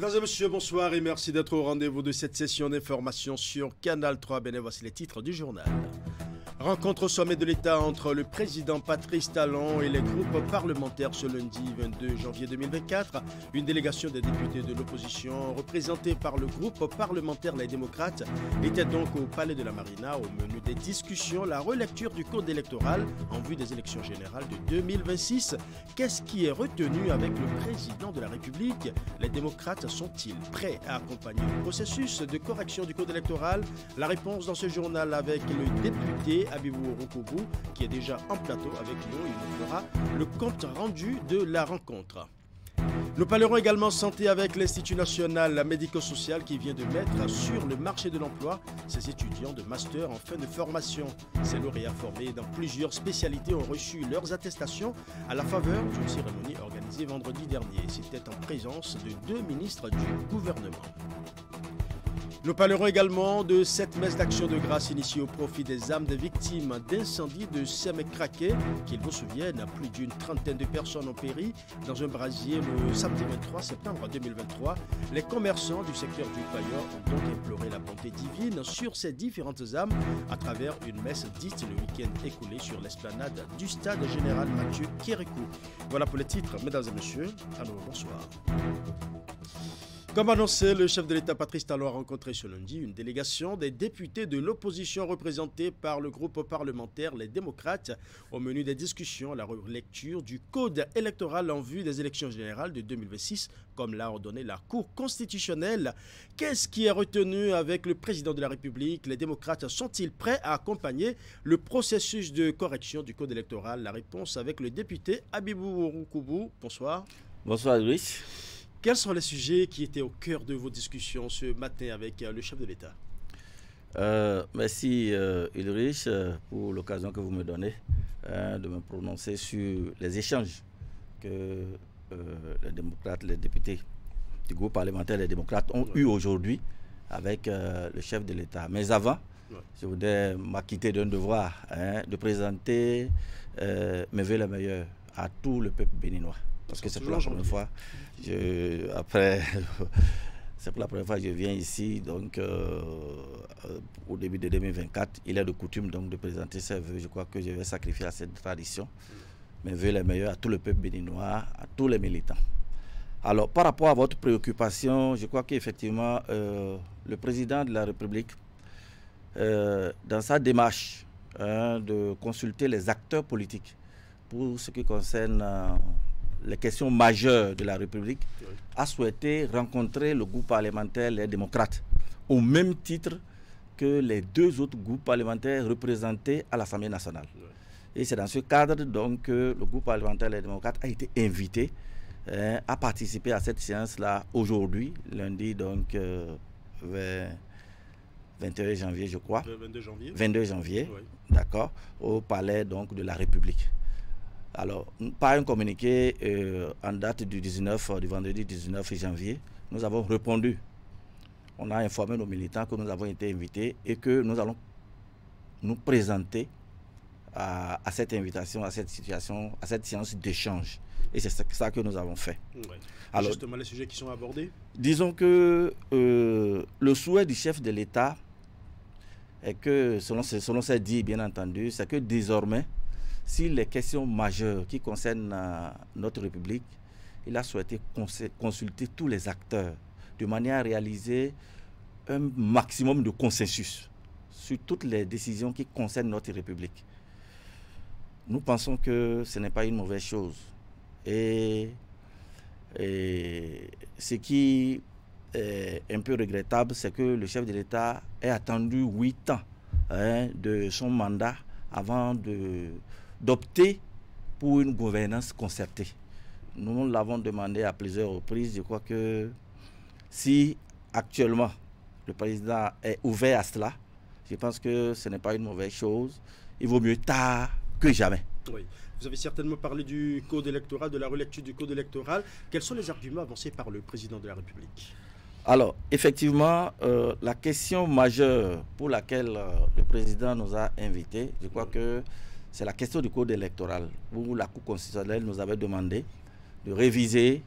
Mesdames et messieurs, bonsoir et merci d'être au rendez-vous de cette session d'information sur Canal 3. Bien, voici les titres du journal. Rencontre au sommet de l'État entre le président Patrice Talon et les groupes parlementaires ce lundi 22 janvier 2024. Une délégation des députés de l'opposition représentée par le groupe parlementaire Les Démocrates était donc au Palais de la Marina. Au menu des discussions, la relecture du code électoral en vue des élections générales de 2026. Qu'est-ce qui est retenu avec le président de la République? Les démocrates sont-ils prêts à accompagner le processus de correction du code électoral? La réponse dans ce journal avec le député Habibou Roukoubou, qui est déjà en plateau avec nous. Il nous fera le compte rendu de la rencontre. Nous parlerons également santé avec l'Institut national médico-social qui vient de mettre sur le marché de l'emploi ses étudiants de master en fin de formation. Ces lauréats formés dans plusieurs spécialités ont reçu leurs attestations à la faveur d'une cérémonie organisée vendredi dernier. C'était en présence de 2 ministres du gouvernement. Nous parlerons également de cette messe d'action de grâce initiée au profit des âmes des victimes d'incendie de Semek-Kraké. Qu'ils vous souviennent, plus d'une trentaine de personnes ont péri dans un brasier le samedi 23 septembre 2023. Les commerçants du secteur du Payor ont donc imploré la bonté divine sur ces différentes âmes à travers une messe dite le week-end écoulé sur l'esplanade du stade général Mathieu Kérékou. Voilà pour les titres, mesdames et messieurs. Alors, bonsoir. Comme annoncé, le chef de l'État Patrice Talon a rencontré ce lundi une délégation des députés de l'opposition représentée par le groupe parlementaire Les Démocrates. Au menu des discussions, la relecture du code électoral en vue des élections générales de 2026, comme l'a ordonné la Cour constitutionnelle. Qu'est-ce qui est retenu avec le président de la République? Les démocrates sont-ils prêts à accompagner le processus de correction du code électoral? La réponse avec le député Habibou Roukoubou. Bonsoir. Bonsoir, Louis. Quels sont les sujets qui étaient au cœur de vos discussions ce matin avec le chef de l'État? Merci Ulrich pour l'occasion que vous me donnez de me prononcer sur les échanges que les démocrates, les députés du groupe parlementaire Les Démocrates ont eu aujourd'hui avec le chef de l'État. Mais avant, je voudrais m'acquitter d'un devoir de présenter mes vœux les meilleurs à tout le peuple béninois. Parce que c'est pour la première fois, c'est pour la première fois que je viens ici, donc au début de 2024, il est de coutume donc de présenter ces vœux. Je crois que je vais sacrifier à cette tradition. Mes vœux les meilleurs à tout le peuple béninois, à tous les militants. Alors, par rapport à votre préoccupation, je crois qu'effectivement, le président de la République, dans sa démarche de consulter les acteurs politiques pour ce qui concerne les questions majeures de la République, a souhaité rencontrer le groupe parlementaire Les Démocrates, au même titre que les 2 autres groupes parlementaires représentés à l'Assemblée nationale. Et c'est dans ce cadre donc que le groupe parlementaire Les Démocrates a été invité à participer à cette séance-là aujourd'hui, lundi donc 21 janvier je crois. 22 janvier. 22 janvier, oui. D'accord, au palais donc de la République. Alors, par un communiqué en date du vendredi 19 janvier, nous avons répondu. On a informé nos militants que nous avons été invités et que nous allons nous présenter à cette invitation, à cette situation, à cette séance d'échange. Et c'est ça que nous avons fait. Oui. Alors, justement, les sujets qui sont abordés? Disons que le souhait du chef de l'État est que, selon ses dits bien entendu, c'est que désormais, si les questions majeures qui concernent notre République, il a souhaité consulter tous les acteurs de manière à réaliser un maximum de consensus sur toutes les décisions qui concernent notre République. Nous pensons que ce n'est pas une mauvaise chose. Et ce qui est un peu regrettable, c'est que le chef de l'État ait attendu 8 ans de son mandat avant d'opter pour une gouvernance concertée. Nous l'avons demandé à plusieurs reprises. Je crois que si actuellement le président est ouvert à cela, je pense que ce n'est pas une mauvaise chose. Il vaut mieux tard que jamais. Oui. Vous avez certainement parlé du code électoral, de la relecture du code électoral. Quels sont les arguments avancés par le président de la République? Alors, effectivement, la question majeure pour laquelle le président nous a invités, je crois que c'est la question du code électoral, où la Cour constitutionnelle nous avait demandé réviser,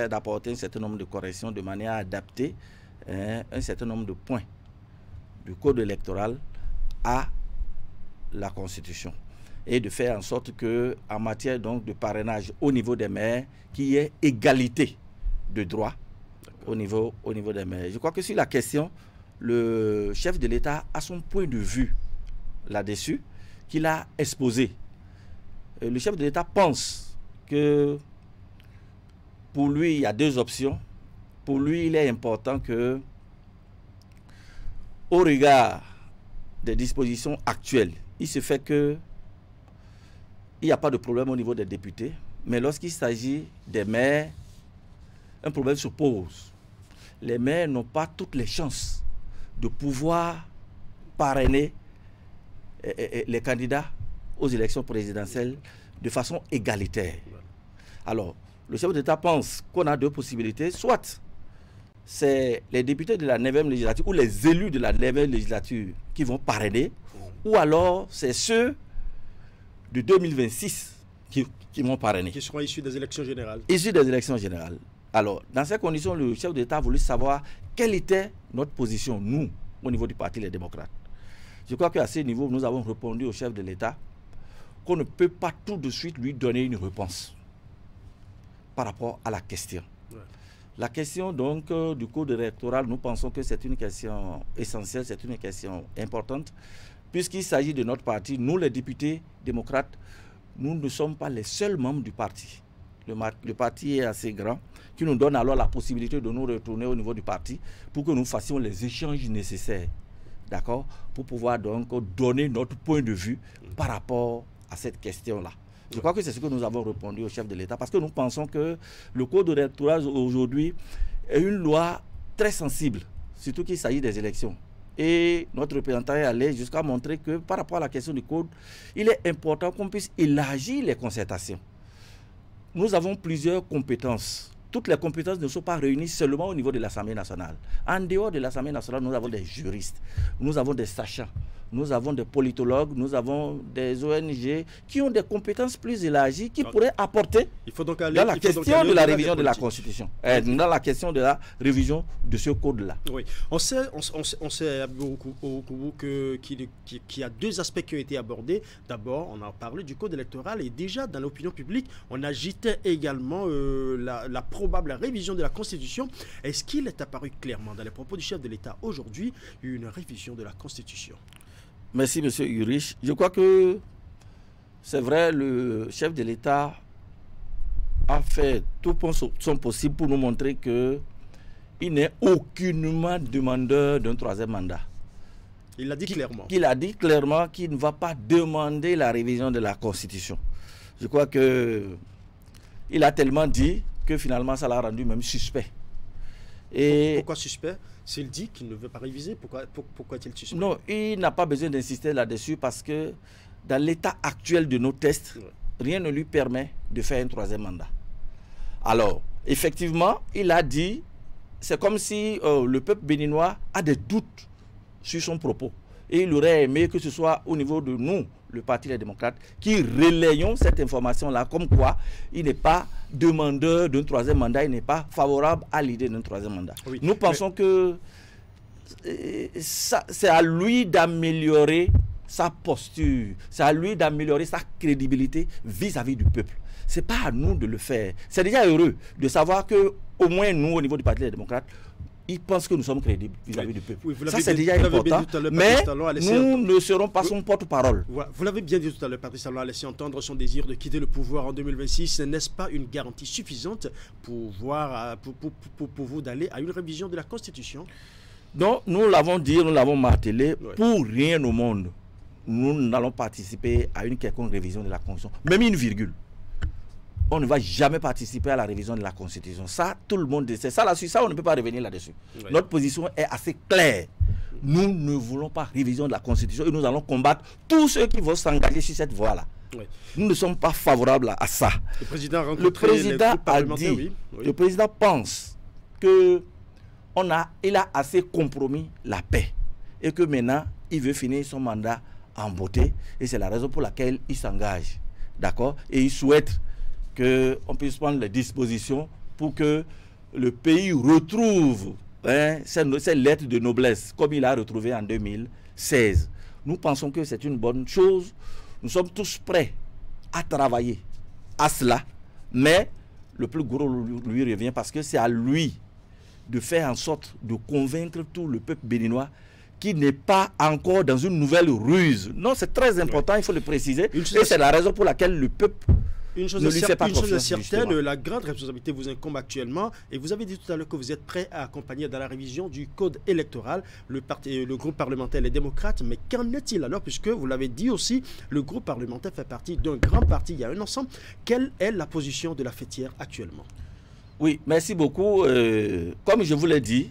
d'apporter un certain nombre de corrections de manière à adapter un certain nombre de points du code électoral à la Constitution. Et de faire en sorte qu'en matière donc de parrainage au niveau des maires, qu'il y ait égalité de droit au niveau des maires. Je crois que sur la question, le chef de l'État a son point de vue là-dessus, qu'il a exposé. Le chef de l'État pense que pour lui, il y a deux options. Pour lui, il est important que, au regard des dispositions actuelles, il se fait que il n'y a pas de problème au niveau des députés, mais lorsqu'il s'agit des maires, un problème se pose. Les maires n'ont pas toutes les chances de pouvoir parrainer les candidats aux élections présidentielles de façon égalitaire. Alors, le chef d'État pense qu'on a deux possibilités. Soit c'est les députés de la 9e législature ou les élus de la 9e législature qui vont parrainer, ou alors c'est ceux de 2026 qui vont parrainer. Qui seront issus des élections générales. Issus des élections générales. Alors, dans ces conditions, le chef d'État a voulu savoir quelle était notre position, nous, au niveau du Parti Les Démocrates. Je crois qu'à ce niveau, nous avons répondu au chef de l'État qu'on ne peut pas tout de suite lui donner une réponse par rapport à la question. Ouais. La question donc du code électoral, nous pensons que c'est une question essentielle, c'est une question importante, puisqu'il s'agit de notre parti. Nous, les députés démocrates, nous ne sommes pas les seuls membres du parti. Le parti est assez grand, qui nous donne alors la possibilité de nous retourner au niveau du parti pour que nous fassions les échanges nécessaires, d'accord, pour pouvoir donc donner notre point de vue par rapport à cette question-là. Je crois que c'est ce que nous avons répondu au chef de l'État, parce que nous pensons que le code électoral aujourd'hui est une loi très sensible, surtout qu'il s'agit des élections. Et notre représentant est allé jusqu'à montrer que par rapport à la question du code, il est important qu'on puisse élargir les concertations. Nous avons plusieurs compétences. Toutes les compétences ne sont pas réunies seulement au niveau de l'Assemblée nationale. En dehors de l'Assemblée nationale, nous avons des juristes, nous avons des sachants, nous avons des politologues, nous avons des ONG qui ont des compétences plus élargies qui pourraient apporter dans la question de la révision de la Constitution, dans la question de la révision de ce code-là. Oui, on sait qu'il y a deux aspects qui ont été abordés. D'abord, on a parlé du code électoral et déjà dans l'opinion publique, on agitait également la probable révision de la Constitution. Est-ce qu'il est apparu clairement dans les propos du chef de l'État aujourd'hui une révision de la Constitution? Merci, M. Urich. Je crois que c'est vrai, le chef de l'État a fait tout son possible pour nous montrer qu'il n'est aucunement demandeur d'un troisième mandat. Il l'a dit clairement. Il a dit clairement qu'il ne va pas demander la révision de la Constitution. Je crois qu'il a tellement dit que finalement ça l'a rendu même suspect. Et pourquoi suspect? S'il dit qu'il ne veut pas réviser, pourquoi est-il suspect? Non, il n'a pas besoin d'insister là-dessus parce que dans l'état actuel de nos tests, rien ne lui permet de faire un troisième mandat. Alors, effectivement, il a dit, c'est comme si le peuple béninois a des doutes sur son propos. Et il aurait aimé que ce soit au niveau de nous, le Parti des démocrates, qui relayons cette information-là, comme quoi il n'est pas demandeur d'un troisième mandat, il n'est pas favorable à l'idée d'un troisième mandat. Oui, nous pensons que c'est à lui d'améliorer sa posture, c'est à lui d'améliorer sa crédibilité vis-à-vis du peuple. Ce n'est pas à nous de le faire. C'est déjà heureux de savoir que, au moins nous, au niveau du Parti des démocrates, ils pensent que nous sommes crédibles vis-à-vis du peuple. Oui, ça, c'est déjà important, mais nous ne serons pas son porte-parole. Vous l'avez bien dit tout à l'heure, Patrice Talon a laissé entendre son désir de quitter le pouvoir en 2026. N'est-ce pas une garantie suffisante pour vous d'aller à une révision de la Constitution? Non, nous l'avons dit, nous l'avons martelé, pour rien au monde, nous n'allons participer à une quelconque révision de la Constitution, même une virgule. On ne va jamais participer à la révision de la Constitution. Ça, tout le monde sait. Ça, là-dessus, ça, on ne peut pas revenir là-dessus. Oui. Notre position est assez claire. Nous ne voulons pas révision de la Constitution et nous allons combattre tous ceux qui vont s'engager sur cette voie-là. Oui. Nous ne sommes pas favorables à ça. Le président a dit, le président pense qu'il a assez compromis la paix et que maintenant, il veut finir son mandat en beauté et c'est la raison pour laquelle il s'engage. D'accord? Et il souhaite qu'on puisse prendre les dispositions pour que le pays retrouve ces lettres de noblesse comme il a retrouvé en 2016. Nous pensons que c'est une bonne chose. Nous sommes tous prêts à travailler à cela, mais le plus gros lui revient parce que c'est à lui de faire en sorte de convaincre tout le peuple béninois qui n'est pas encore dans une nouvelle ruse. Non, c'est très important, il faut le préciser. Et c'est la raison pour laquelle le peuple ne lui fait pas confiance. Une chose est certaine, la grande responsabilité vous incombe actuellement. Et vous avez dit tout à l'heure que vous êtes prêt à accompagner dans la révision du code électoral le groupe parlementaire Les Démocrates. Mais qu'en est-il alors? Puisque vous l'avez dit aussi, le groupe parlementaire fait partie d'un grand parti, il y a un ensemble. Quelle est la position de la fêtière actuellement? Oui, merci beaucoup. Comme je vous l'ai dit,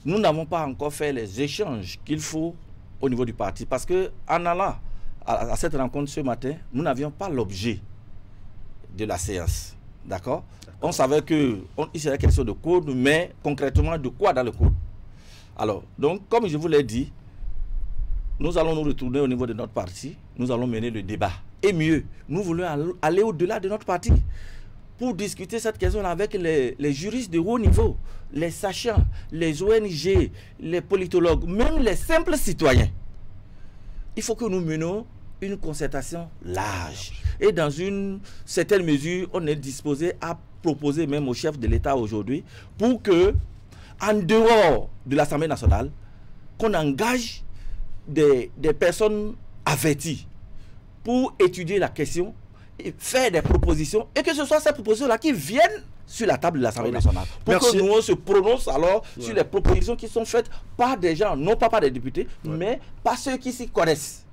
nous n'avons pas encore fait les échanges qu'il faut au niveau du parti. Parce qu'en allant à cette rencontre ce matin, nous n'avions pas l'objet de la séance. D'accord? On savait qu'il serait question de code, mais concrètement, de quoi dans le code? Alors, donc, comme je vous l'ai dit, nous allons nous retourner au niveau de notre parti, nous allons mener le débat. Et mieux, nous voulons aller au-delà de notre parti pour discuter cette question avec les juristes de haut niveau, les sachants, les ONG, les politologues, même les simples citoyens. Il faut que nous menions une concertation large. Et dans une certaine mesure, on est disposé à proposer même au chef de l'État aujourd'hui pour que, en dehors de l'Assemblée nationale, qu'on engage des personnes averties pour étudier la question et faire des propositions, et que ce soit ces propositions-là qui viennent sur la table de l'Assemblée nationale. Pour que nous on se prononce alors sur les propositions qui sont faites par des gens, non pas par des députés, mais par ceux qui s'y connaissent.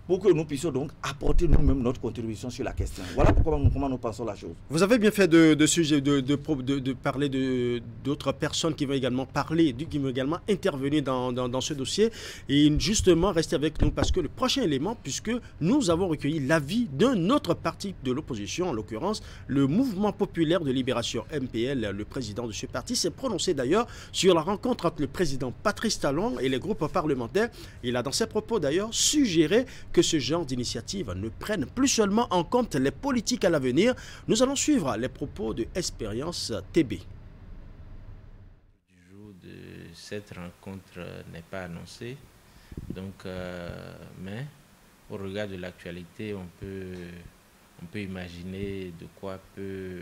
Pour que nous puissions donc apporter nous-mêmes notre contribution sur la question. Voilà comment nous pensons la chose. Vous avez bien fait de parler d'autres personnes qui vont également parler, qui vont également intervenir dans ce dossier. Et justement, restez avec nous parce que le prochain élément, puisque nous avons recueilli l'avis d'un autre parti de l'opposition, en l'occurrence le Mouvement Populaire de Libération MPL, le président de ce parti s'est prononcé d'ailleurs sur la rencontre entre le président Patrice Talon et les groupes parlementaires. Il a dans ses propos d'ailleurs suggéré que ce genre d'initiative ne prenne plus seulement en compte les politiques à l'avenir. Nous allons suivre les propos de Expérience TB. Le jour de cette rencontre n'est pas annoncé, donc, mais au regard de l'actualité, on peut imaginer de quoi peut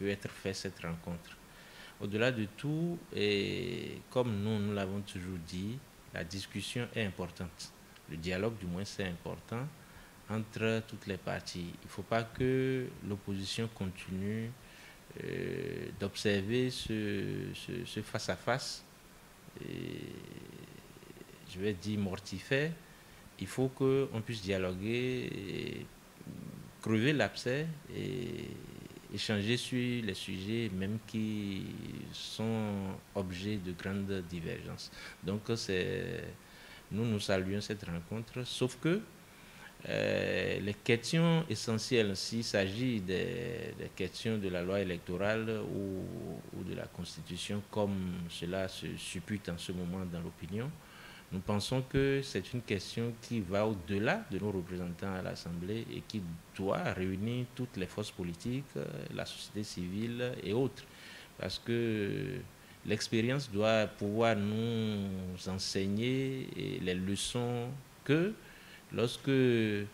être fait cette rencontre. Au-delà de tout, et comme nous l'avons toujours dit, la discussion est importante. Le dialogue, du moins, c'est important entre toutes les parties. Il ne faut pas que l'opposition continue d'observer ce face-à-face, je vais dire mortifère. Il faut qu'on puisse dialoguer, et crever l'abcès et échanger sur les sujets même qui sont objets de grandes divergences. Donc, nous saluons cette rencontre, sauf que les questions essentielles, s'il s'agit des questions de la loi électorale ou de la Constitution, comme cela se suppute en ce moment dans l'opinion, nous pensons que c'est une question qui va au-delà de nos représentants à l'Assemblée et qui doit réunir toutes les forces politiques, la société civile et autres. Parce que l'expérience doit pouvoir nous enseigner les leçons que lorsque les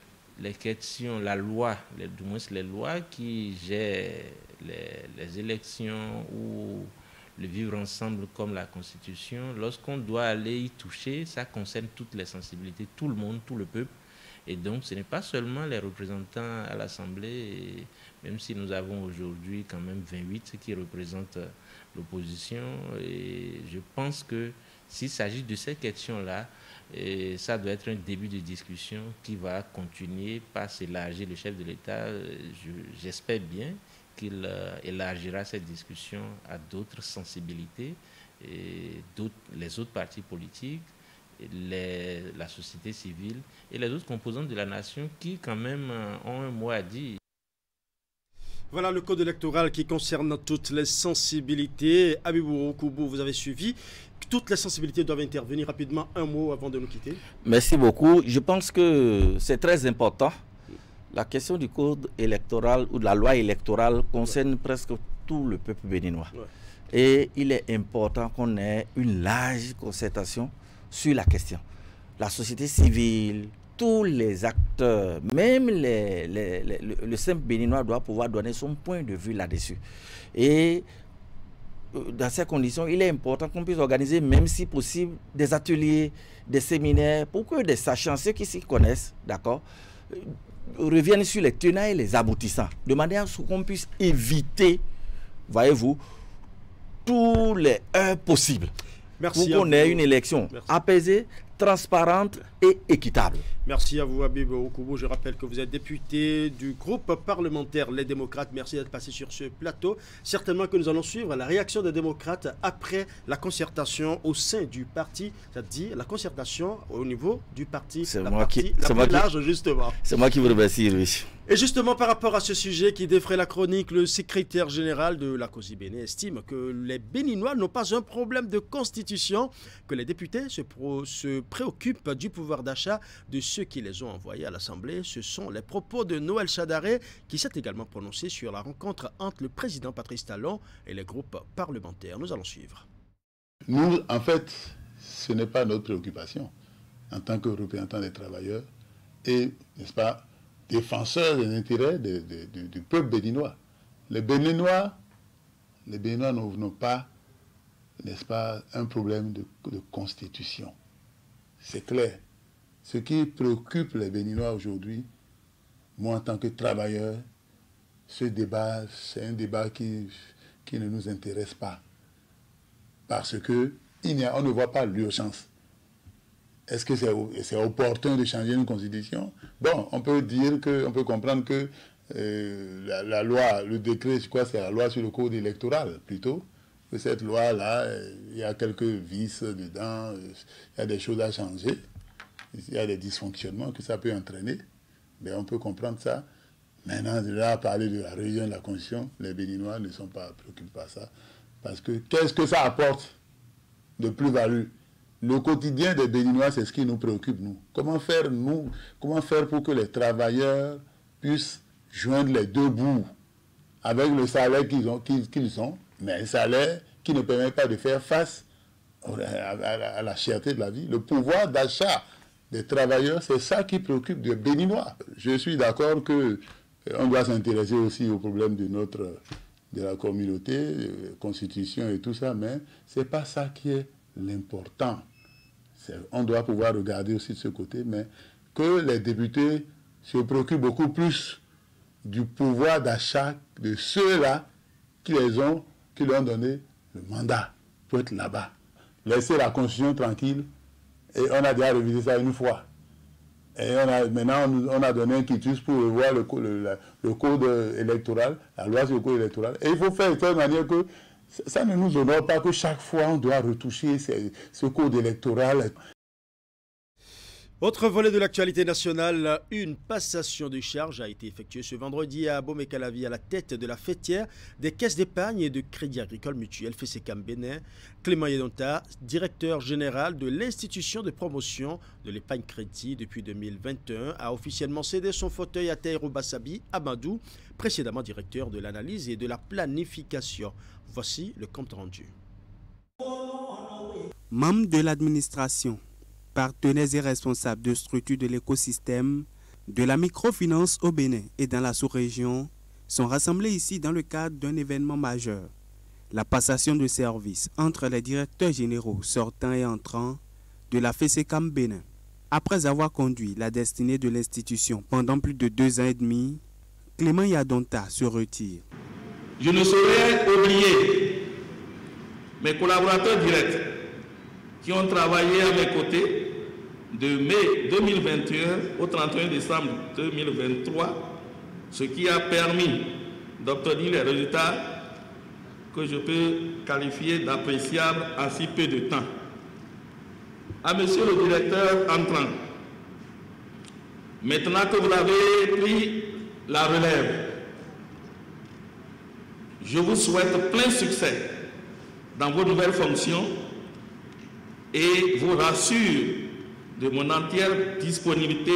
questions, la loi, du moins les lois qui gèrent les élections ou le vivre ensemble comme la Constitution, lorsqu'on doit aller y toucher, ça concerne toutes les sensibilités, tout le monde, tout le peuple. Et donc, ce n'est pas seulement les représentants à l'Assemblée, même si nous avons aujourd'hui quand même 28 qui représentent l'opposition. Et je pense que s'il s'agit de ces questions-là, ça doit être un début de discussion qui va continuer par s'élargir. Le chef de l'État, j'espère bien qu'il élargira cette discussion à d'autres sensibilités, et les autres partis politiques, la société civile et les autres composantes de la nation qui quand même ont un mot à dire. Voilà le code électoral qui concerne toutes les sensibilités. Habibou Okoubou, vous avez suivi. Toutes les sensibilités doivent intervenir rapidement. Un mot avant de nous quitter. Merci beaucoup. Je pense que c'est très important La question du code électoral ou de la loi électorale concerne presque tout le peuple béninois. Et il est important qu'on ait une large concertation sur la question. La société civile, tous les acteurs, même le simple béninois doit pouvoir donner son point de vue là-dessus. Et dans ces conditions, il est important qu'on puisse organiser, même si possible, des ateliers, des séminaires, pour que des sachants, ceux qui s'y connaissent, d'accord, reviennent sur les tenants et les aboutissants, de manière à ce qu'on puisse éviter, voyez-vous, tous les heurts possibles. Merci pour qu'on ait une élection apaisée, transparente et équitable. Merci à vous, Habib Okubo. Je rappelle que vous êtes député du groupe parlementaire Les Démocrates. Merci d'être passé sur ce plateau. Certainement que nous allons suivre la réaction des démocrates après la concertation au sein du parti, c'est-à-dire la concertation au niveau du parti. C'est moi qui vous remercie, Louis. Et justement, par rapport à ce sujet qui défraie la chronique, le secrétaire général de la COSI Bénin estime que les Béninois n'ont pas un problème de constitution, que les députés se préoccupent du pouvoir d'achat de ceux qui les ont envoyés à l'Assemblée. Ce sont les propos de Noël Chadaré qui s'est également prononcé sur la rencontre entre le président Patrice Talon et les groupes parlementaires. Nous allons suivre. Nous, en fait, ce n'est pas notre préoccupation en tant que représentants des travailleurs et, n'est-ce pas, défenseurs des intérêts du peuple béninois. Les Béninois n'ont pas, n'est-ce pas, un problème de constitution. C'est clair. Ce qui préoccupe les Béninois aujourd'hui, moi en tant que travailleur, ce débat, c'est un débat qui ne nous intéresse pas. Parce que on ne voit pas l'urgence. Est-ce que c'est opportun de changer une constitution? Bon, on peut comprendre que la loi, le décret, je crois, c'est la loi sur le code électoral, plutôt. Que cette loi-là, il y a quelques vices dedans, il y a des choses à changer, il y a des dysfonctionnements que ça peut entraîner. Mais on peut comprendre ça. Maintenant, de là à parler de la révision de la Constitution, les Béninois ne sont pas préoccupés par ça. Parce que qu'est-ce que ça apporte de plus-value? Le quotidien des Béninois, c'est ce qui nous préoccupe, nous. Comment faire pour que les travailleurs puissent joindre les deux bouts avec le salaire qu'ils ont, mais un salaire qui ne permet pas de faire face à la cherté de la vie. Le pouvoir d'achat des travailleurs, c'est ça qui préoccupe les Béninois. Je suis d'accord qu'on doit s'intéresser aussi aux problèmes de la communauté, constitution et tout ça, mais ce n'est pas ça qui est l'important. On doit pouvoir regarder aussi de ce côté, mais que les députés se préoccupent beaucoup plus du pouvoir d'achat de ceux-là qui leur ont donné le mandat pour être là-bas. Laisser la Constitution tranquille, et on a déjà révisé ça une fois. Et maintenant, on a donné un quitus pour revoir le code électoral, la loi sur le code électoral. Et il faut faire de telle manière que ça ne nous honore pas que chaque fois on doit retoucher ce code électoral. Autre volet de l'actualité nationale, une passation de charges a été effectuée ce vendredi à Abomey-Calavi à la tête de la fêtière des caisses d'épargne et de crédit agricole mutuel FECECAM Bénin. Clément Yedonta, directeur général de l'institution de promotion de l'épargne crédit depuis 2021, a officiellement cédé son fauteuil à Taïro Bassabi Amadou, précédemment directeur de l'analyse et de la planification. Voici le compte rendu. Membres de l'administration, partenaires et responsables de structures de l'écosystème, de la microfinance au Bénin et dans la sous-région sont rassemblés ici dans le cadre d'un événement majeur, la passation de services entre les directeurs généraux sortants et entrants de la FECECAM Bénin. Après avoir conduit la destinée de l'institution pendant plus de 2 ans et demi, Clément Yedonta se retire. Je ne saurais oublier mes collaborateurs directs qui ont travaillé à mes côtés de mai 2021 au 31 décembre 2023, ce qui a permis d'obtenir les résultats que je peux qualifier d'appréciables en si peu de temps. À monsieur le directeur entrant, maintenant que vous avez pris la relève, je vous souhaite plein succès dans vos nouvelles fonctions et vous rassure de mon entière disponibilité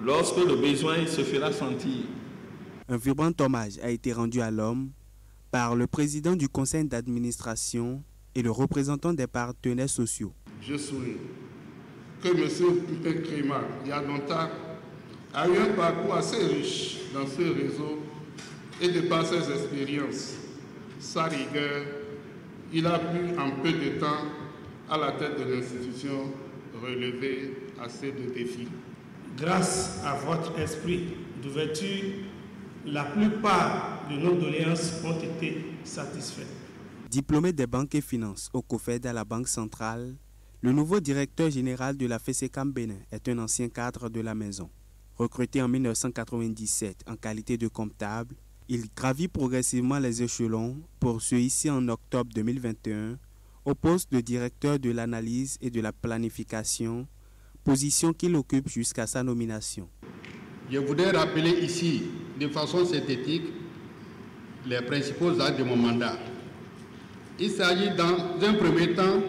lorsque le besoin se fera sentir. Un vibrant hommage a été rendu à l'homme par le président du conseil d'administration et le représentant des partenaires sociaux. Je souhaite que M. Pupin Créma Yadonta a eu un parcours assez riche dans ce réseau et de par ses expériences, sa rigueur, il a pu en peu de temps à la tête de l'institution relever assez de défis. Grâce à votre esprit d'ouverture, la plupart de nos doléances ont été satisfaites. Diplômé des banques et finances au COFED à la Banque centrale, le nouveau directeur général de la FESECAM Bénin est un ancien cadre de la maison. Recruté en 1997 en qualité de comptable, il gravit progressivement les échelons pour se hisser en octobre 2021 au poste de directeur de l'analyse et de la planification, position qu'il occupe jusqu'à sa nomination. Je voudrais rappeler ici, de façon synthétique, les principaux axes de mon mandat. Il s'agit dans un premier temps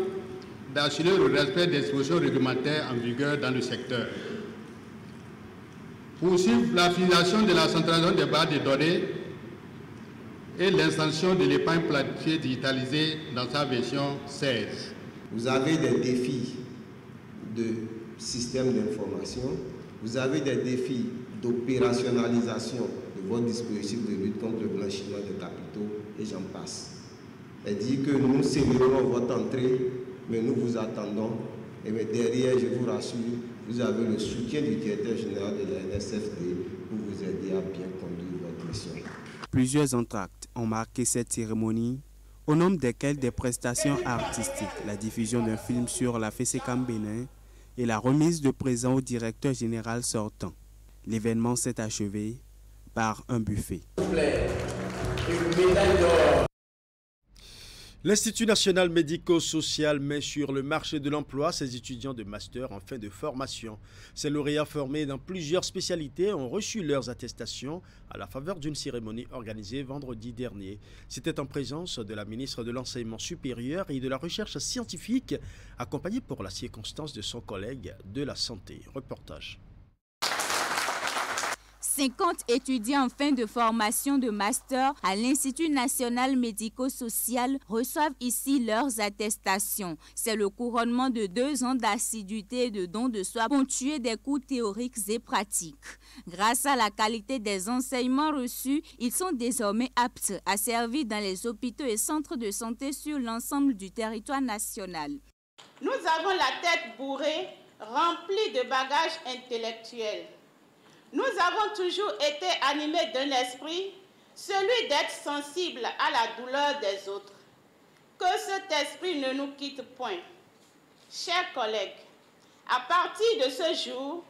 d'assurer le respect des dispositions réglementaires en vigueur dans le secteur. Poursuivre la finalisation de la centralisation des bases de données et l'installation de l'épargne planifiée digitalisée dans sa version 16. Vous avez des défis de système d'information, vous avez des défis d'opérationnalisation de votre dispositif de lutte contre le blanchiment de capitaux et j'en passe. C'est-à-dire que nous célébrons votre entrée, mais nous vous attendons. Et mais derrière, je vous rassure, vous avez le soutien du directeur général de la NSFD pour vous aider à bien conduire votre mission. Plusieurs entractes ont marqué cette cérémonie, au nombre desquels des prestations artistiques, la diffusion d'un film sur la FESECAM Bénin et la remise de présents au directeur général sortant. L'événement s'est achevé par un buffet. L'Institut national médico-social met sur le marché de l'emploi ses étudiants de master en fin de formation. Ces lauréats formés dans plusieurs spécialités ont reçu leurs attestations à la faveur d'une cérémonie organisée vendredi dernier. C'était en présence de la ministre de l'Enseignement supérieur et de la Recherche scientifique, accompagnée pour la circonstance de son collègue de la Santé. Reportage. 50 étudiants en fin de formation de master à l'Institut national médico-social reçoivent ici leurs attestations. C'est le couronnement de 2 ans d'assiduité et de don de soi ponctué des cours théoriques et pratiques. Grâce à la qualité des enseignements reçus, ils sont désormais aptes à servir dans les hôpitaux et centres de santé sur l'ensemble du territoire national. Nous avons la tête bourrée, remplie de bagages intellectuels. Nous avons toujours été animés d'un esprit, celui d'être sensible à la douleur des autres. Que cet esprit ne nous quitte point. Chers collègues, à partir de ce jour,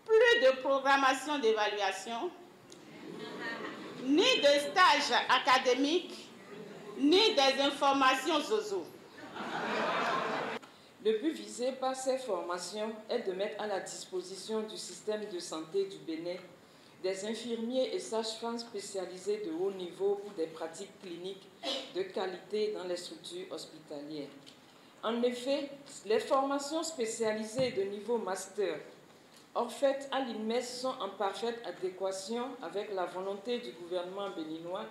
plus de programmation d'évaluation, ni de stage académique, ni des informations zozo. Le but visé par ces formations est de mettre à la disposition du système de santé du Bénin des infirmiers et sages-femmes spécialisés de haut niveau pour des pratiques cliniques de qualité dans les structures hospitalières. En effet, les formations spécialisées de niveau master offertes à l'INMES sont en parfaite adéquation avec la volonté du gouvernement béninois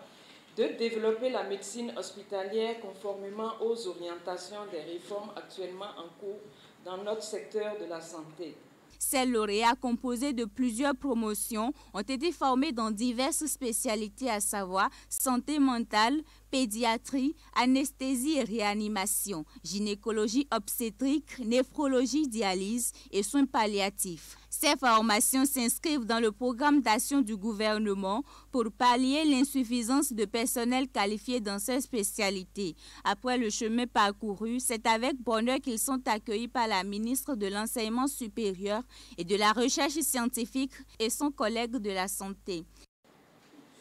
de développer la médecine hospitalière conformément aux orientations des réformes actuellement en cours dans notre secteur de la santé. Ces lauréats, composés de plusieurs promotions, ont été formés dans diverses spécialités, à savoir santé mentale, pédiatrie, anesthésie et réanimation, gynécologie obstétrique, néphrologie, dialyse et soins palliatifs. Ces formations s'inscrivent dans le programme d'action du gouvernement pour pallier l'insuffisance de personnel qualifié dans ces spécialités. Après le chemin parcouru, c'est avec bonheur qu'ils sont accueillis par la ministre de l'Enseignement supérieur et de la Recherche scientifique et son collègue de la Santé.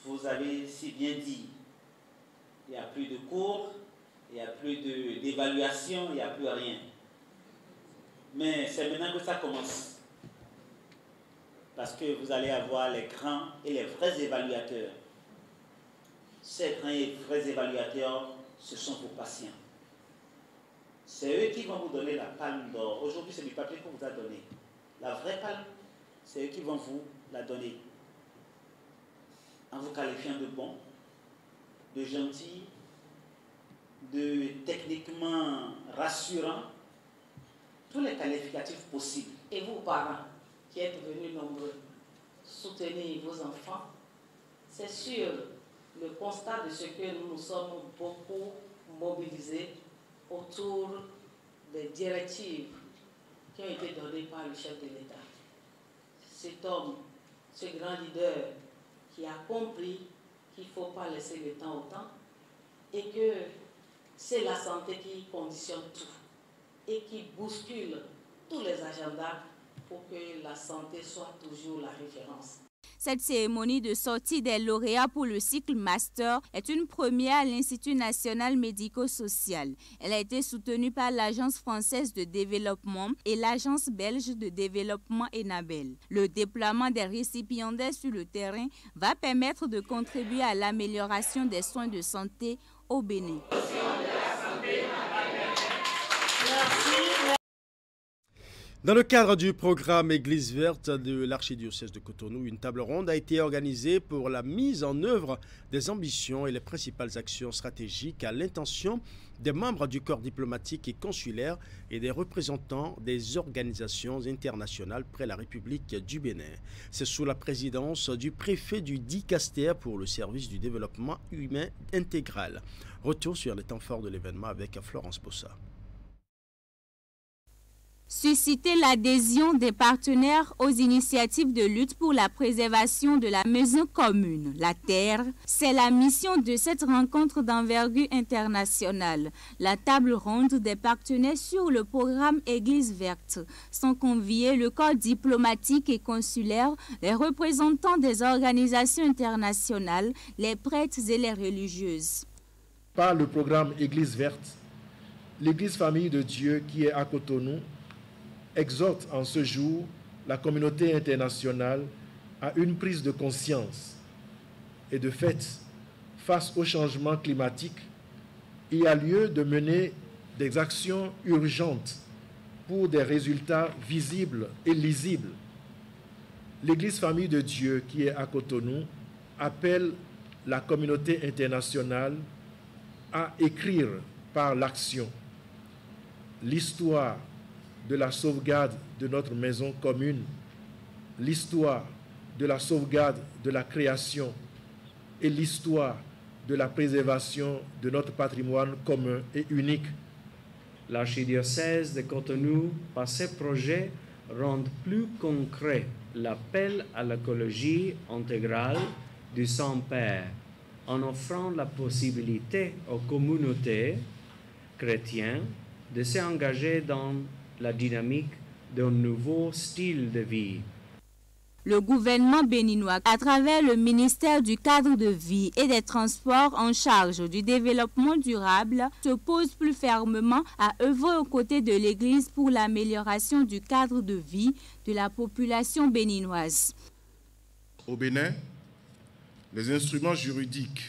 Vous avez si bien dit, il n'y a plus de cours, il n'y a plus d'évaluation, il n'y a plus rien. Mais c'est maintenant que ça commence. Parce que vous allez avoir les grands et les vrais évaluateurs. Ces grands et vrais évaluateurs, ce sont vos patients. C'est eux qui vont vous donner la palme d'or. Aujourd'hui, c'est du papier qu'on vous a donné. La vraie palme, c'est eux qui vont vous la donner. En vous qualifiant de bon, de gentil, de techniquement rassurant, tous les qualificatifs possibles. Et vous, parents, qui êtes venus nombreux, soutenir vos enfants, c'est sûr, le constat de ce que nous nous sommes beaucoup mobilisés autour des directives qui ont été données par le chef de l'État. Cet homme, ce grand leader qui a compris qu'il ne faut pas laisser le temps au temps et que c'est la santé qui conditionne tout et qui bouscule tous les agendas pour que la santé soit toujours la référence. Cette cérémonie de sortie des lauréats pour le cycle Master est une première à l'Institut national médico-social. Elle a été soutenue par l'Agence française de développement et l'Agence belge de développement ENABEL. Le déploiement des récipiendaires sur le terrain va permettre de contribuer à l'amélioration des soins de santé au Bénin. Dans le cadre du programme Église verte de l'archidiocèse de Cotonou, une table ronde a été organisée pour la mise en œuvre des ambitions et les principales actions stratégiques à l'intention des membres du corps diplomatique et consulaire et des représentants des organisations internationales près la République du Bénin. C'est sous la présidence du préfet du Dicaster pour le service du développement humain intégral. Retour sur les temps forts de l'événement avec Florence Bossa. Susciter l'adhésion des partenaires aux initiatives de lutte pour la préservation de la maison commune, la terre, c'est la mission de cette rencontre d'envergure internationale. La table ronde des partenaires sur le programme Église verte sont conviés le corps diplomatique et consulaire, les représentants des organisations internationales, les prêtres et les religieuses. Par le programme Église verte, l'Église famille de Dieu qui est à Cotonou exhorte en ce jour la communauté internationale à une prise de conscience. Et de fait, face au changement climatique, il y a lieu de mener des actions urgentes pour des résultats visibles et lisibles. L'Église famille de Dieu qui est à Cotonou appelle la communauté internationale à écrire par l'action l'histoire de la sauvegarde de notre maison commune, l'histoire de la sauvegarde de la création et l'histoire de la préservation de notre patrimoine commun et unique. L'archidiocèse de Cotonou, par ces projets, rend plus concret l'appel à l'écologie intégrale du Saint-Père, en offrant la possibilité aux communautés chrétiennes de s'engager dans la dynamique d'un nouveau style de vie. Le gouvernement béninois, à travers le ministère du cadre de vie et des transports en charge du développement durable, se pose plus fermement à œuvrer aux côtés de l'Église pour l'amélioration du cadre de vie de la population béninoise. Au Bénin, les instruments juridiques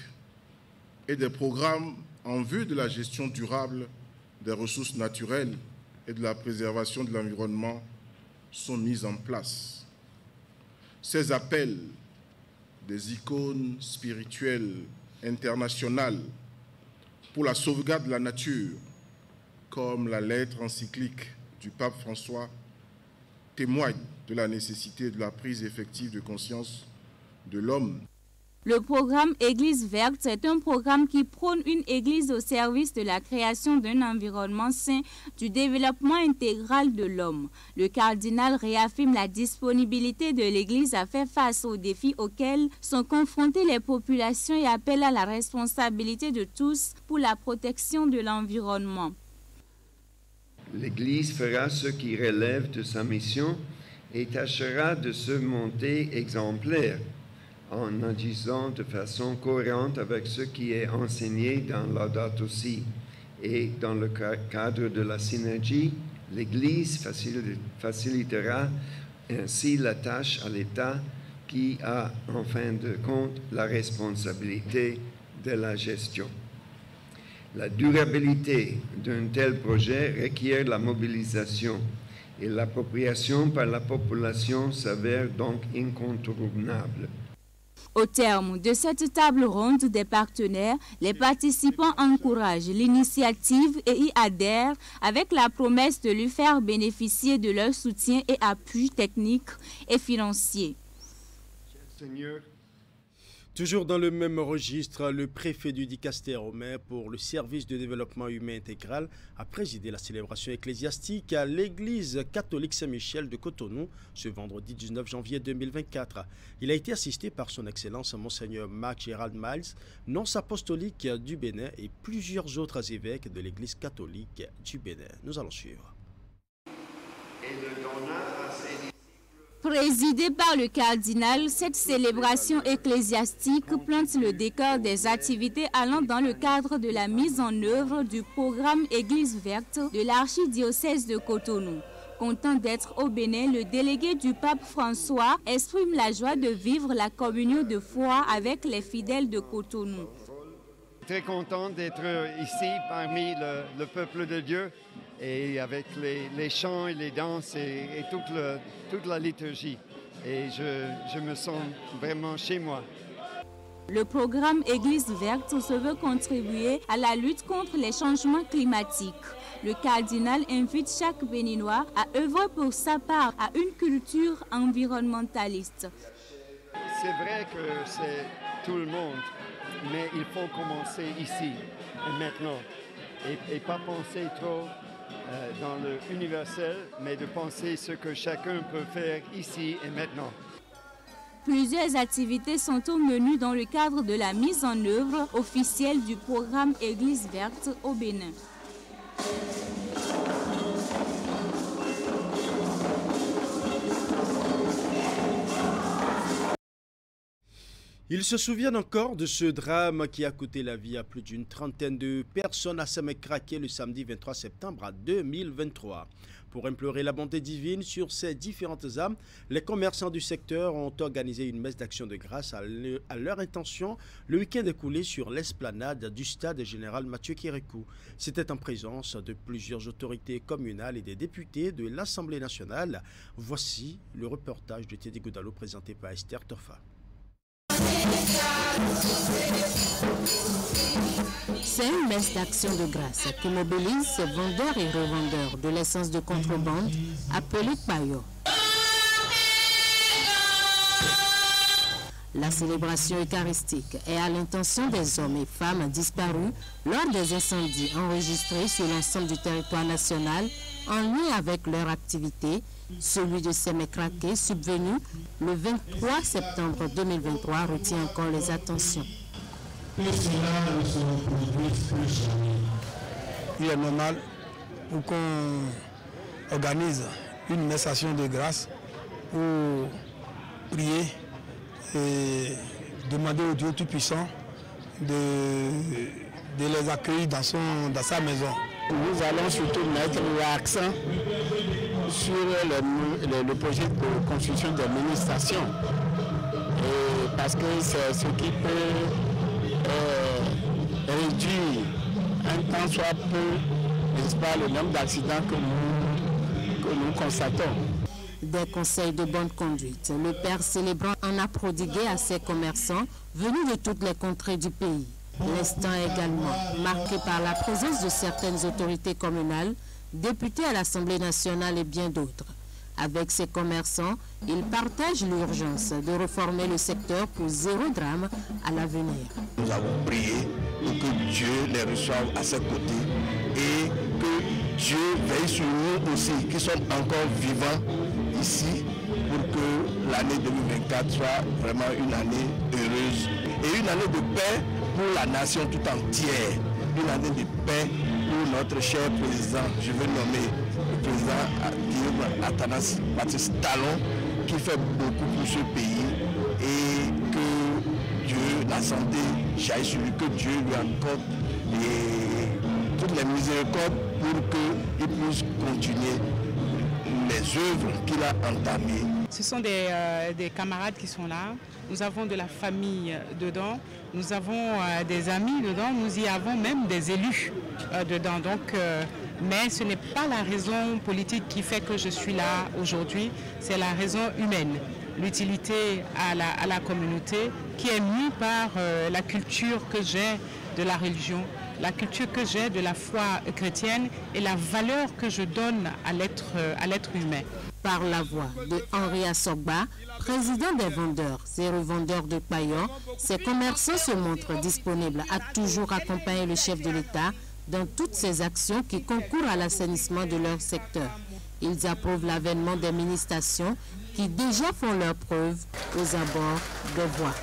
et des programmes en vue de la gestion durable des ressources naturelles et de la préservation de l'environnement sont mis en place. Ces appels des icônes spirituelles internationales pour la sauvegarde de la nature, comme la lettre encyclique du pape François, témoignent de la nécessité de la prise effective de conscience de l'homme. Le programme Église verte est un programme qui prône une église au service de la création d'un environnement sain, du développement intégral de l'homme. Le cardinal réaffirme la disponibilité de l'église à faire face aux défis auxquels sont confrontées les populations et appelle à la responsabilité de tous pour la protection de l'environnement. L'Église fera ce qui relève de sa mission et tâchera de se montrer exemplaire en agissant de façon cohérente avec ce qui est enseigné dans Laudato Si. Et dans le cadre de la synergie, l'Église facilitera ainsi la tâche à l'État qui a en fin de compte la responsabilité de la gestion. La durabilité d'un tel projet requiert la mobilisation et l'appropriation par la population s'avère donc incontournable. Au terme de cette table ronde des partenaires, les participants encouragent l'initiative et y adhèrent avec la promesse de lui faire bénéficier de leur soutien et appui technique et financier. Seigneur, toujours dans le même registre, le préfet du Dicaster Romain pour le service de développement humain intégral a présidé la célébration ecclésiastique à l'église catholique Saint-Michel de Cotonou ce vendredi 19 janvier 2024. Il a été assisté par son excellence Monseigneur Marc Gérald Miles, nonce apostolique du Bénin et plusieurs autres évêques de l'église catholique du Bénin. Nous allons suivre. Présidée par le cardinal, cette célébration ecclésiastique plante le décor des activités allant dans le cadre de la mise en œuvre du programme Église verte de l'archidiocèse de Cotonou. Content d'être au Bénin, le délégué du pape François exprime la joie de vivre la communion de foi avec les fidèles de Cotonou. Très content d'être ici parmi le peuple de Dieu et avec les chants et les danses et toute la liturgie. Et je me sens vraiment chez moi. Le programme Église verte se veut contribuer à la lutte contre les changements climatiques. Le cardinal invite chaque Béninois à œuvrer pour sa part à une culture environnementaliste. C'est vrai que c'est tout le monde, mais il faut commencer ici et maintenant et pas penser trop dans le universel, mais de penser ce que chacun peut faire ici et maintenant. Plusieurs activités sont au menu dans le cadre de la mise en œuvre officielle du programme Église verte au Bénin. Ils se souviennent encore de ce drame qui a coûté la vie à plus d'une trentaine de personnes à Saint-Mécraqué le samedi 23 septembre 2023. Pour implorer la bonté divine sur ces différentes âmes, les commerçants du secteur ont organisé une messe d'action de grâce à leur intention le week-end écoulé sur l'esplanade du stade général Mathieu Kérékou. C'était en présence de plusieurs autorités communales et des députés de l'Assemblée nationale. Voici le reportage de Teddy Goudalo présenté par Esther Tofa. C'est une messe d'action de grâce qui mobilise ces vendeurs et revendeurs de l'essence de contrebande appelée payo. La célébration eucharistique est à l'intention des hommes et femmes disparus lors des incendies enregistrés sur l'ensemble du territoire national en lien avec leur activité. Celui de Saint-Mécraqué, subvenu le 23 septembre 2023, retient encore les attentions. Que cela ne se reproduise plus jamais. Il est normal pour qu'on organise une messe d'action de grâce pour prier et demander au Dieu Tout-Puissant de les accueillir dans sa maison. Nous allons surtout mettre l'accent sur le projet de construction des mini-stations. Parce que c'est ce qui peut réduire un tant soit peu, n'est-ce pas, le nombre d'accidents que nous constatons. Des conseils de bonne conduite, le père célébrant en a prodigué à ses commerçants venus de toutes les contrées du pays. L'instant est également marqué par la présence de certaines autorités communales, députés à l'Assemblée nationale et bien d'autres. Avec ces commerçants, ils partagent l'urgence de reformer le secteur pour zéro drame à l'avenir. Nous avons prié pour que Dieu les reçoive à ses côtés et que Dieu veille sur nous aussi, qui sommes encore vivants ici, pour que l'année 2024 soit vraiment une année heureuse et une année de paix pour la nation tout entière, une année de paix pour notre cher président, je veux nommer le président Guillaume Athanas Baptiste Talon, qui fait beaucoup pour ce pays et que Dieu, la santé, jaillit sur lui, que Dieu lui accorde toutes les miséricordes pour qu'il puisse continuer les œuvres qu'il a entamées Ce sont des camarades qui sont là. Nous avons de la famille dedans. Nous avons des amis dedans. Nous y avons même des élus dedans. Donc, mais ce n'est pas la raison politique qui fait que je suis là aujourd'hui. C'est la raison humaine. L'utilité à la communauté qui est mue par la culture que j'ai de la religion, la culture que j'ai de la foi chrétienne et la valeur que je donne à l'être humain. Par la voix de Henri Assogba, président des vendeurs et revendeurs de paillons, ces commerçants se montrent disponibles à toujours accompagner le chef de l'État dans toutes ses actions qui concourent à l'assainissement de leur secteur. Ils approuvent l'avènement des mini-stations qui déjà font leurs preuves aux abords des voies.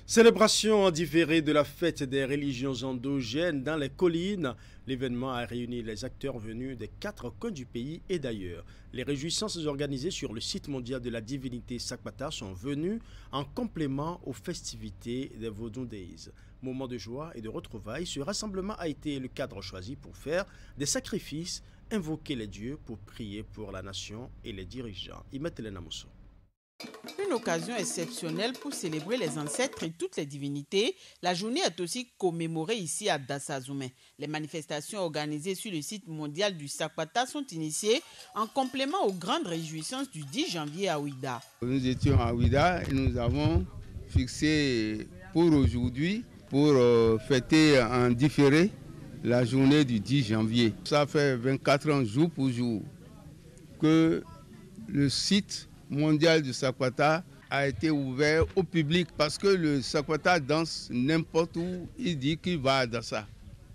Célébration en différé de la fête des religions endogènes dans les collines. L'événement a réuni les acteurs venus des 4 coins du pays et d'ailleurs. Les réjouissances organisées sur le site mondial de la divinité Sakpata sont venues en complément aux festivités des Vodou Days. Moment de joie et de retrouvailles, ce rassemblement a été le cadre choisi pour faire des sacrifices, invoquer les dieux pour prier pour la nation et les dirigeants. Imetelena Mousso. Une occasion exceptionnelle pour célébrer les ancêtres et toutes les divinités. La journée est aussi commémorée ici à Dassazoumé. Les manifestations organisées sur le site mondial du Sakpata sont initiées en complément aux grandes réjouissances du 10 janvier à Ouida. Nous étions à Ouida et nous avons fixé pour aujourd'hui, pour fêter en différé, la journée du 10 janvier. Ça fait 24 ans jour pour jour que le site mondial du Sakpata a été ouvert au public parce que le Sakpata danse n'importe où, il dit qu'il va à Dassa.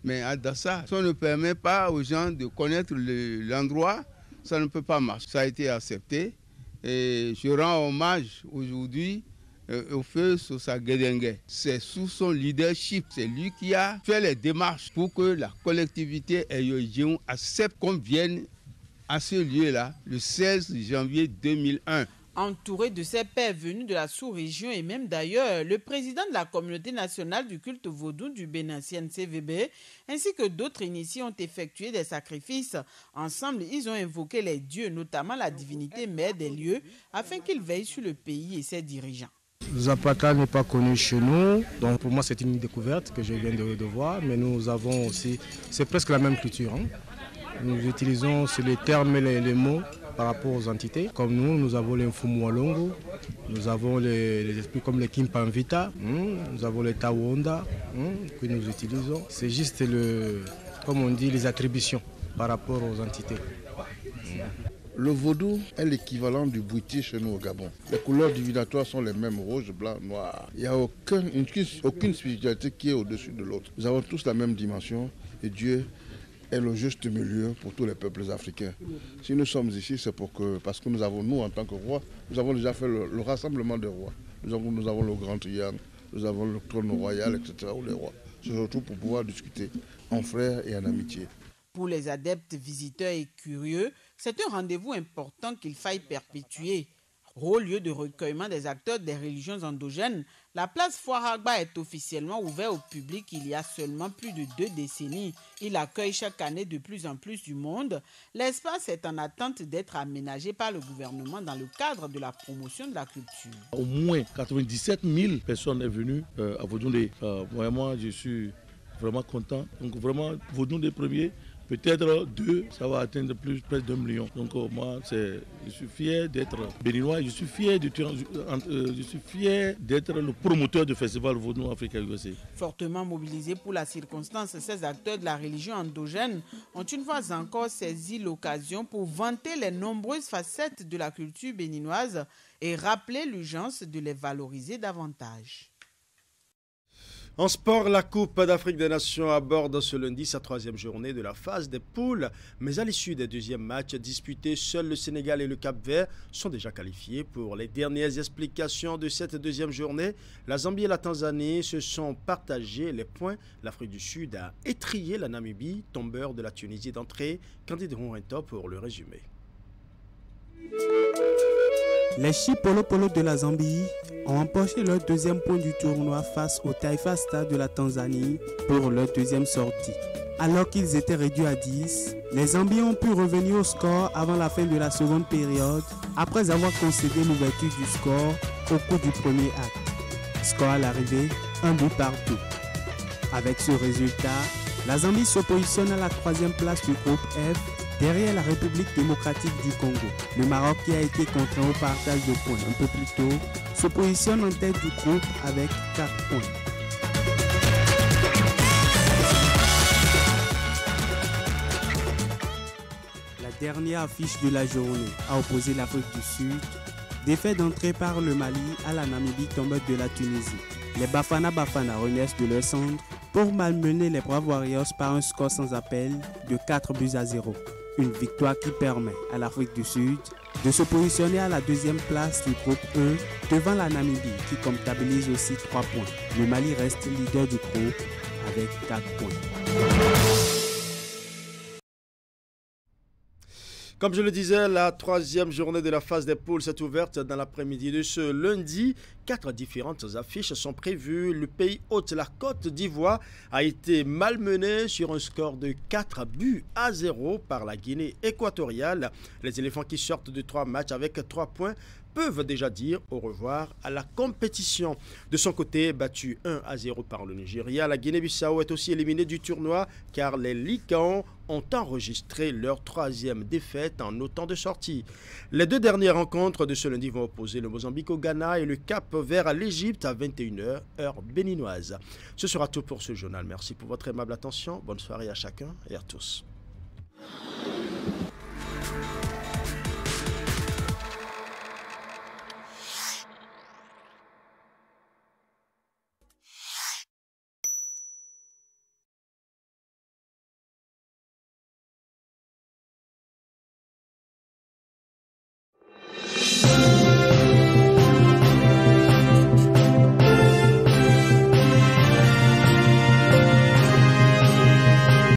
Mais à Dassa, ça ne permet pas aux gens de connaître l'endroit, ça ne peut pas marcher. Ça a été accepté et je rends hommage aujourd'hui au feu Sosa Guédengue. C'est sous son leadership, c'est lui qui a fait les démarches pour que la collectivité Eyojion accepte qu'on vienne à ce lieu-là, le 16 janvier 2001. Entouré de ses pairs venus de la sous-région et même d'ailleurs, le président de la communauté nationale du culte vaudou du Bénin, CNCVB, ainsi que d'autres initiés ont effectué des sacrifices. Ensemble, ils ont invoqué les dieux, notamment la divinité mère des lieux, afin qu'ils veillent sur le pays et ses dirigeants. Zapata n'est pas connu chez nous, donc pour moi c'est une découverte que je viens de voir, mais nous avons aussi, c'est presque la même culture. Nous utilisons les termes et les mots par rapport aux entités. Comme nous avons les Mfumualongo, nous avons les esprits comme les Kimpanvita, nous avons les Tawonda que nous utilisons. C'est juste, comme on dit, les attributions par rapport aux entités. Le vaudou est l'équivalent du bouiti chez nous au Gabon. Les couleurs divinatoires sont les mêmes, rouge, blanc, noir. Il n'y a aucune spiritualité qui est au-dessus de l'autre. Nous avons tous la même dimension et Dieu est le juste milieu pour tous les peuples africains. Si nous sommes ici, c'est parce que nous avons, nous en tant que rois, nous avons déjà fait le rassemblement des rois. Nous avons le grand triangle, nous avons le trône royal, etc. où les rois. C'est surtout pour pouvoir discuter en frères et en amitié. Pour les adeptes, visiteurs et curieux, c'est un rendez-vous important qu'il faille perpétuer. Au lieu de recueillement des acteurs des religions endogènes, la place Foiragba est officiellement ouverte au public il y a seulement plus de 2 décennies. Il accueille chaque année de plus en plus du monde. L'espace est en attente d'être aménagé par le gouvernement dans le cadre de la promotion de la culture. Au moins 97 000 personnes sont venues à Vodou. Moi, je suis vraiment content. Donc vraiment, Vodou des premiers. Peut-être 2, ça va atteindre près d'1 million. Donc moi, je suis fier d'être béninois, je suis fier d'être le promoteur du festival Vodou Africa USA. Fortement mobilisés pour la circonstance, ces acteurs de la religion endogène ont une fois encore saisi l'occasion pour vanter les nombreuses facettes de la culture béninoise et rappeler l'urgence de les valoriser davantage. En sport, la Coupe d'Afrique des Nations aborde ce lundi sa 3e journée de la phase des poules. Mais à l'issue des 2e matchs disputés, seuls le Sénégal et le Cap-Vert sont déjà qualifiés. Pour les dernières explications de cette 2e journée, la Zambie et la Tanzanie se sont partagés les points. L'Afrique du Sud a étrillé la Namibie, tombeur de la Tunisie d'entrée. Candide Rourinto pour le résumé. Les Chipolo Polo de la Zambie ont empoché leur deuxième point du tournoi face au Taifa Stars de la Tanzanie pour leur deuxième sortie. Alors qu'ils étaient réduits à 10, les Zambiens ont pu revenir au score avant la fin de la seconde période, après avoir concédé l'ouverture du score au cours du premier acte. Score à l'arrivée, 1 but partout. Avec ce résultat, la Zambie se positionne à la 3e place du groupe F, derrière la République démocratique du Congo. Le Maroc, qui a été contraint au partage de points un peu plus tôt, se positionne en tête du groupe avec 4 points. La dernière affiche de la journée a opposé l'Afrique du Sud, défaite d'entrée par le Mali à la Namibie tombante de la Tunisie. Les Bafana renaissent de leur cendre pour malmener les Brave Warriors par un score sans appel de 4-0. Une victoire qui permet à l'Afrique du Sud de se positionner à la 2e place du groupe E devant la Namibie qui comptabilise aussi 3 points. Le Mali reste leader du groupe avec 4 points. Comme je le disais, la 3e journée de la phase des poules s'est ouverte dans l'après-midi de ce lundi. 4 différentes affiches sont prévues. Le pays hôte, la Côte d'Ivoire, a été malmené sur un score de 4-0 par la Guinée équatoriale. Les éléphants qui sortent de 3 matchs avec 3 points peuvent déjà dire au revoir à la compétition. De son côté, battu 1-0 par le Nigeria, la Guinée-Bissau est aussi éliminée du tournoi car les Lycaons ont enregistré leur 3e défaite en autant de sorties. Les 2 dernières rencontres de ce lundi vont opposer le Mozambique au Ghana et le Cap Vert à l'Égypte à 21h, heure béninoise. Ce sera tout pour ce journal. Merci pour votre aimable attention. Bonne soirée à chacun et à tous.